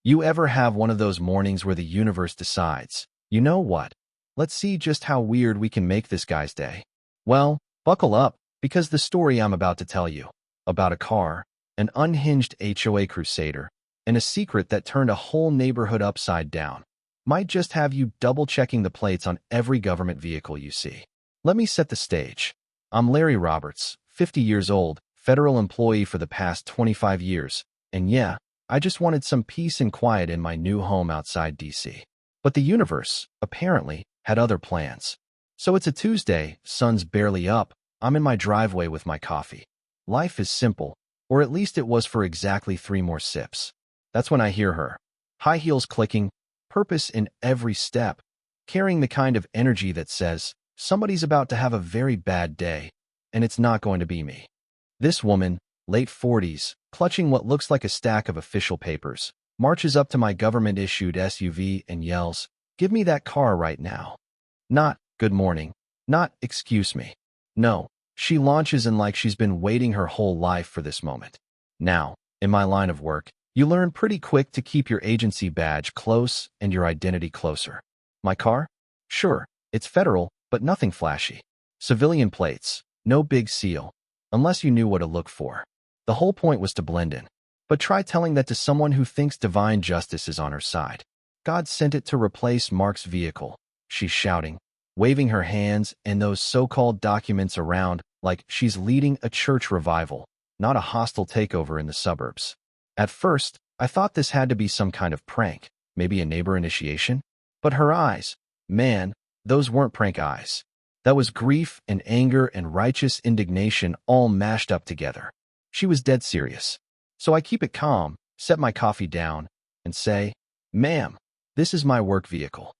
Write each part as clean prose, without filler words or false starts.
You ever have one of those mornings where the universe decides, you know what? Let's see just how weird we can make this guy's day. Well, buckle up, because the story I'm about to tell you, about a car, an unhinged HOA crusader, and a secret that turned a whole neighborhood upside down, might just have you double-checking the plates on every government vehicle you see. Let me set the stage. I'm Larry Roberts, 50 years old, federal employee for the past 25 years, and yeah, I just wanted some peace and quiet in my new home outside DC. But the universe, apparently, had other plans. So it's a Tuesday, sun's barely up, I'm in my driveway with my coffee. Life is simple, or at least it was for exactly 3 more sips. That's when I hear her. High heels clicking, purpose in every step, carrying the kind of energy that says, somebody's about to have a very bad day, and it's not going to be me. This woman, late 40s, clutching what looks like a stack of official papers, marches up to my government-issued SUV and yells, "Give me that car right now." Not, "Good morning." Not, "Excuse me." No, she launches in like she's been waiting her whole life for this moment. Now, in my line of work, you learn pretty quick to keep your agency badge close and your identity closer. My car? Sure, it's federal, but nothing flashy. Civilian plates, no big seal, unless you knew what to look for. The whole point was to blend in. But try telling that to someone who thinks divine justice is on her side. God sent it to replace Mark's vehicle, she's shouting, waving her hands and those so-called documents around like she's leading a church revival, not a hostile takeover in the suburbs. At first, I thought this had to be some kind of prank, maybe a neighbor initiation. But her eyes, man, those weren't prank eyes. That was grief and anger and righteous indignation all mashed up together. She was dead serious. So I keep it calm, set my coffee down, and say, "Ma'am, this is my work vehicle."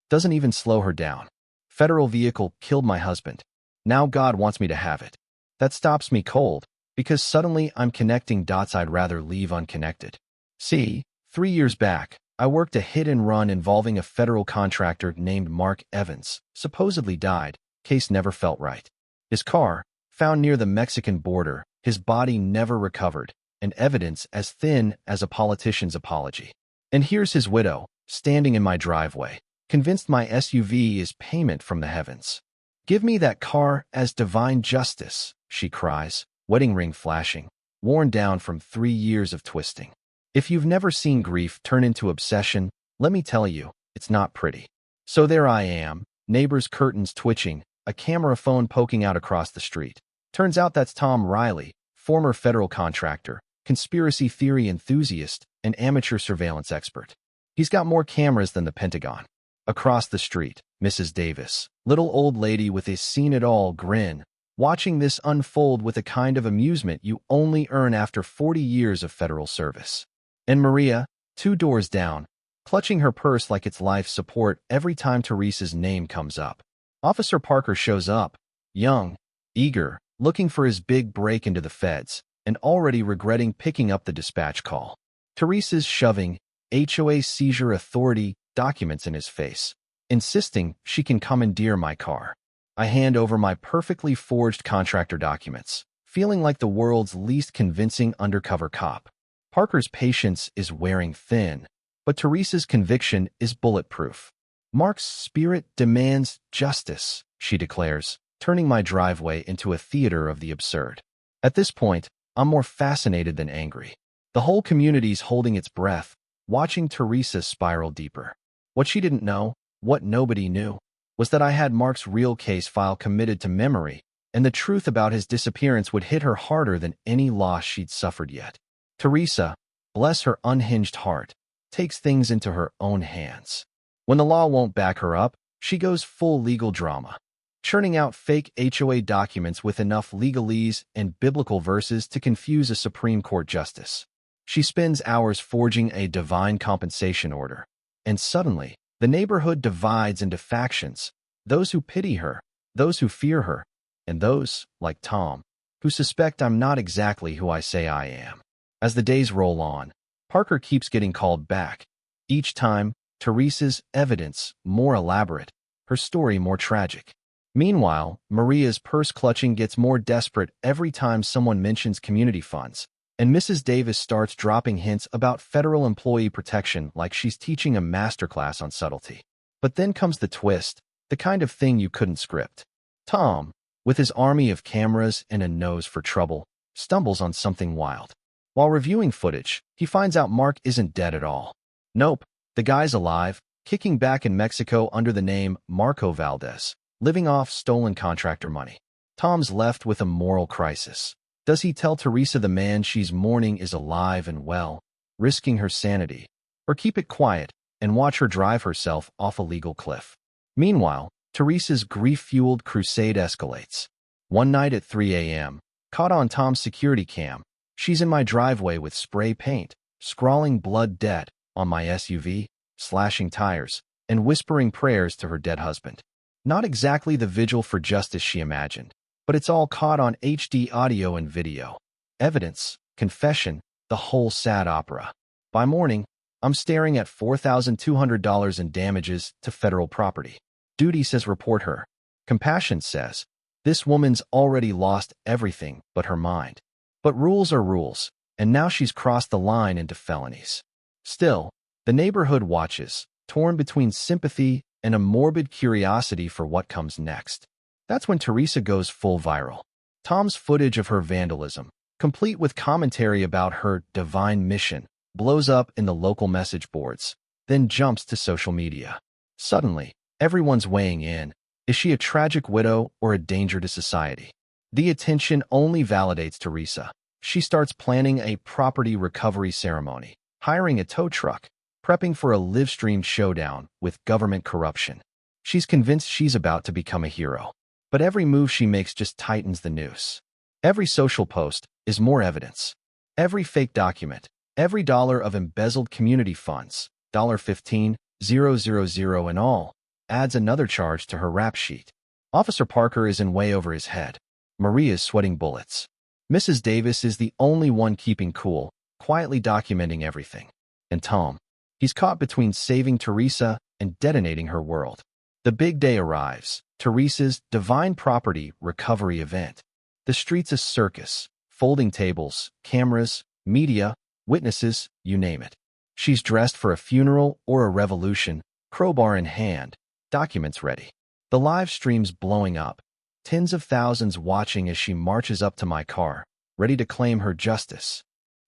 Doesn't even slow her down. Federal vehicle killed my husband. Now God wants me to have it. That stops me cold, because suddenly I'm connecting dots I'd rather leave unconnected. See, 3 years back, I worked a hit-and-run involving a federal contractor named Mark Evans, supposedly died, case never felt right. His car, found near the Mexican border, his body never recovered, and evidence as thin as a politician's apology. And here's his widow, standing in my driveway, convinced my SUV is payment from the heavens. "Give me that car as divine justice," she cries, wedding ring flashing, worn down from 3 years of twisting. If you've never seen grief turn into obsession, let me tell you, it's not pretty. So there I am, neighbor's curtains twitching, a camera phone poking out across the street. Turns out that's Tom Riley, former federal contractor, conspiracy theory enthusiast, and amateur surveillance expert. He's got more cameras than the Pentagon. Across the street, Mrs. Davis, little old lady with a seen-it-all grin, watching this unfold with a kind of amusement you only earn after 40 years of federal service. And Maria, 2 doors down, clutching her purse like it's life support every time Teresa's name comes up. Officer Parker shows up, young, eager, looking for his big break into the feds, and already regretting picking up the dispatch call. Teresa's shoving HOA seizure authority documents in his face, insisting she can commandeer my car. I hand over my perfectly forged contractor documents, feeling like the world's least convincing undercover cop. Parker's patience is wearing thin, but Teresa's conviction is bulletproof. "Mark's spirit demands justice," she declares, turning my driveway into a theater of the absurd. At this point, I'm more fascinated than angry. The whole community's holding its breath, watching Teresa spiral deeper. What she didn't know, what nobody knew, was that I had Mark's real case file committed to memory, and the truth about his disappearance would hit her harder than any loss she'd suffered yet. Teresa, bless her unhinged heart, takes things into her own hands. When the law won't back her up, she goes full legal drama, churning out fake HOA documents with enough legalese and biblical verses to confuse a Supreme Court justice. She spends hours forging a divine compensation order, and suddenly, the neighborhood divides into factions, those who pity her, those who fear her, and those, like Tom, who suspect I'm not exactly who I say I am. As the days roll on, Parker keeps getting called back. Each time, Teresa's evidence more elaborate, her story more tragic. Meanwhile, Maria's purse clutching gets more desperate every time someone mentions community funds, And Mrs. Davis starts dropping hints about federal employee protection like she's teaching a masterclass on subtlety. But then comes the twist, the kind of thing you couldn't script. Tom, with his army of cameras and a nose for trouble, stumbles on something wild. While reviewing footage, he finds out Mark isn't dead at all. Nope, the guy's alive, kicking back in Mexico under the name Marco Valdez, living off stolen contractor money. Tom's left with a moral crisis. Does he tell Teresa the man she's mourning is alive and well, risking her sanity, or keep it quiet and watch her drive herself off a legal cliff? Meanwhile, Teresa's grief-fueled crusade escalates. One night at 3 a.m., caught on Tom's security cam, she's in my driveway with spray paint, scrawling blood debt on my SUV, slashing tires, and whispering prayers to her dead husband. Not exactly the vigil for justice she imagined, but it's all caught on HD audio and video. Evidence, confession, the whole sad opera. By morning, I'm staring at $4,200 in damages to federal property. Duty says report her. Compassion says, this woman's already lost everything but her mind. But rules are rules, and now she's crossed the line into felonies. Still, the neighborhood watches, torn between sympathy and a morbid curiosity for what comes next. That's when Teresa goes full viral. Tom's footage of her vandalism, complete with commentary about her divine mission, blows up in the local message boards, then jumps to social media. Suddenly, everyone's weighing in. Is she a tragic widow or a danger to society? The attention only validates Teresa. She starts planning a property recovery ceremony, hiring a tow truck, prepping for a live-streamed showdown with government corruption. She's convinced she's about to become a hero. But every move she makes just tightens the noose. Every social post is more evidence. Every fake document, every dollar of embezzled community funds, $15,000 in all, adds another charge to her rap sheet. Officer Parker is in way over his head. Maria's sweating bullets. Mrs. Davis is the only one keeping cool, quietly documenting everything. And Tom, he's caught between saving Teresa and detonating her world. The big day arrives, Teresa's divine property recovery event. The street's a circus, folding tables, cameras, media, witnesses, you name it. She's dressed for a funeral or a revolution, crowbar in hand, documents ready. The live stream's blowing up, tens of thousands watching as she marches up to my car, ready to claim her justice.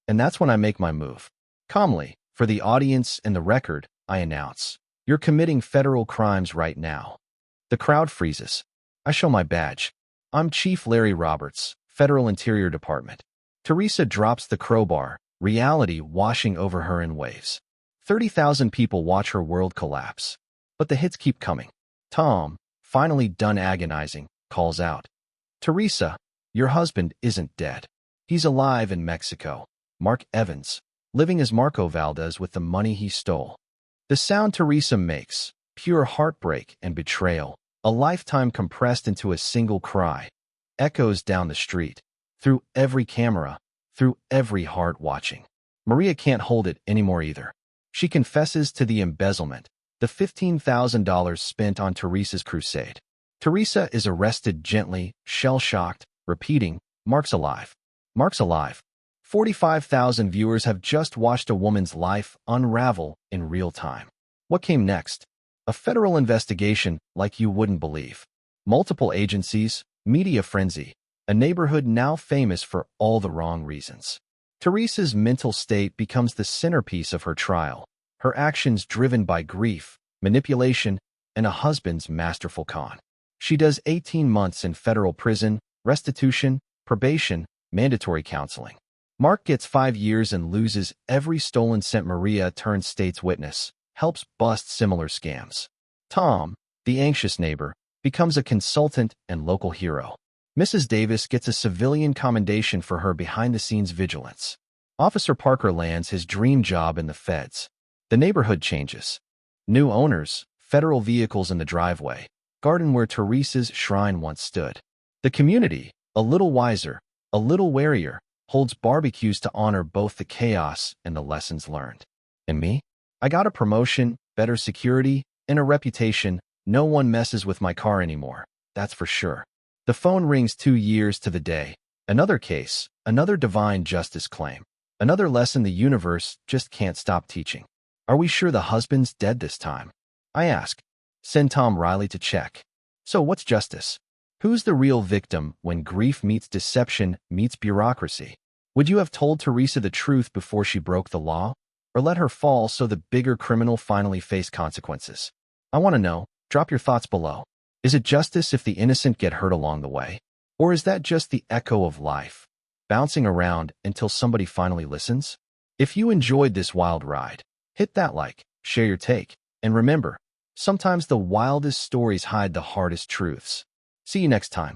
And that's when I make my move. Calmly, for the audience and the record, I announce, you're committing federal crimes right now. The crowd freezes. I show my badge. I'm Chief Larry Roberts, Federal Interior Department. Teresa drops the crowbar, reality washing over her in waves. 30,000 people watch her world collapse. But the hits keep coming. Tom, finally done agonizing, calls out, Teresa, your husband isn't dead. He's alive in Mexico. Mark Evans, living as Marco Valdez with the money he stole. The sound Teresa makes, pure heartbreak and betrayal, a lifetime compressed into a single cry, echoes down the street, through every camera, through every heart watching. Maria can't hold it anymore either. She confesses to the embezzlement, the $15,000 spent on Teresa's crusade. Teresa is arrested gently, shell-shocked, repeating, Mark's alive. Mark's alive. 45,000 viewers have just watched a woman's life unravel in real time. What came next? A federal investigation like you wouldn't believe. Multiple agencies, media frenzy, a neighborhood now famous for all the wrong reasons. Teresa's mental state becomes the centerpiece of her trial, her actions driven by grief, manipulation, and a husband's masterful con. She does 18 months in federal prison, restitution, probation, mandatory counseling. Mark gets 5 years and loses every stolen cent. Maria turns state's witness, helps bust similar scams. Tom, the anxious neighbor, becomes a consultant and local hero. Mrs. Davis gets a civilian commendation for her behind-the-scenes vigilance. Officer Parker lands his dream job in the feds. The neighborhood changes. New owners, federal vehicles in the driveway, garden where Teresa's shrine once stood. The community, a little wiser, a little warier, holds barbecues to honor both the chaos and the lessons learned. And me? I got a promotion, better security, and a reputation. No one messes with my car anymore, that's for sure. The phone rings 2 years to the day, Another case, another divine justice claim. Another lesson the universe just can't stop teaching. Are we sure the husband's dead this time? I ask. Send Tom Riley to check. So what's justice? Who's the real victim when grief meets deception meets bureaucracy? Would you have told Teresa the truth before she broke the law? Or let her fall so the bigger criminal finally faced consequences? I want to know. Drop your thoughts below. Is it justice if the innocent get hurt along the way? Or is that just the echo of life, bouncing around until somebody finally listens? If you enjoyed this wild ride, hit that like, share your take, and remember, sometimes the wildest stories hide the hardest truths. See you next time.